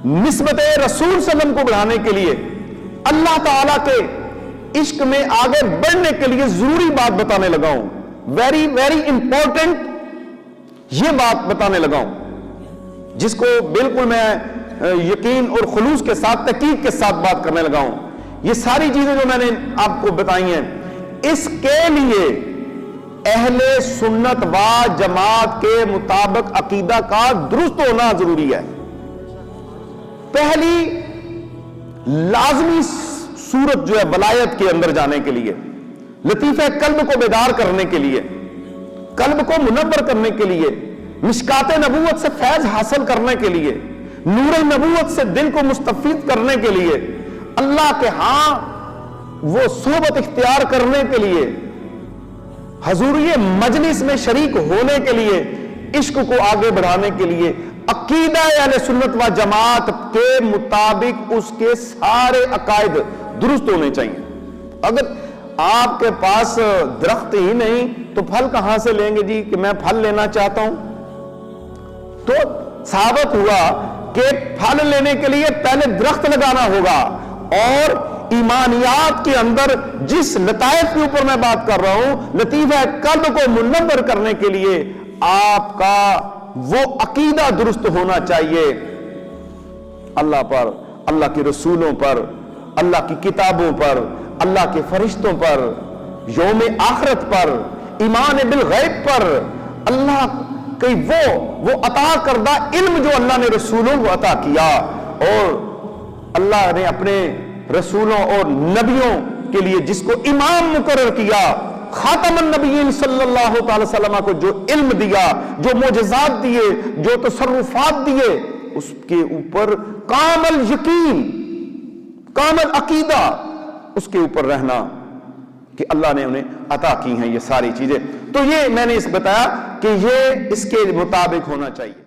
نسبت رسول صلی اللہ علیہ وسلم کو بڑھانے کے لیے، اللہ تعالیٰ کے عشق میں آگے بڑھنے کے لیے ضروری بات بتانے لگا ہوں، ویری ویری امپورٹنٹ یہ بات بتانے لگا ہوں، جس کو بالکل میں یقین اور خلوص کے ساتھ، تحقیق کے ساتھ بات کرنے لگا ہوں۔ یہ ساری چیزیں جو میں نے آپ کو بتائی ہیں، اس کے لیے اہل سنت و جماعت کے مطابق عقیدہ کا درست ہونا ضروری ہے۔ پہلی لازمی صورت جو ہے ولایت کے اندر جانے کے لیے، لطیفہ قلب کو بیدار کرنے کے لیے، قلب کو منور کرنے کے لیے، مشکات نبوت سے فیض حاصل کرنے کے لیے، نور نبوت سے دل کو مستفید کرنے کے لیے، اللہ کے ہاں وہ صحبت اختیار کرنے کے لیے، حضوری مجلس میں شریک ہونے کے لیے، عشق کو آگے بڑھانے کے لیے، عقیدہ اہل سنت و جماعت کے مطابق اس کے سارے عقائد درست ہونے چاہیے۔ اگر آپ کے پاس درخت ہی نہیں تو پھل کہاں سے لیں گے جی کہ میں پھل لینا چاہتا ہوں؟ تو ثابت ہوا کہ پھل لینے کے لیے پہلے درخت لگانا ہوگا، اور ایمانیات کے اندر جس لطائف کے اوپر میں بات کر رہا ہوں، لطیفہ قلب کو منور کرنے کے لیے آپ کا وہ عقیدہ درست ہونا چاہیے، اللہ پر، اللہ کے رسولوں پر، اللہ کی کتابوں پر، اللہ کے فرشتوں پر، یوم آخرت پر، ایمان بالغیب پر، اللہ کہ وہ عطا کردہ علم جو اللہ نے رسولوں کو عطا کیا، اور اللہ نے اپنے رسولوں اور نبیوں کے لیے جس کو امام مقرر کیا، خاتم النبیین صلی اللہ تعالی وسلم کو جو علم دیا، جو معجزات دیے، جو تصرفات دیے، اس کے اوپر کامل یقین، کامل عقیدہ، اس کے اوپر رہنا کہ اللہ نے انہیں عطا کی ہیں یہ ساری چیزیں۔ تو یہ میں نے اس بتایا کہ یہ اس کے مطابق ہونا چاہیے۔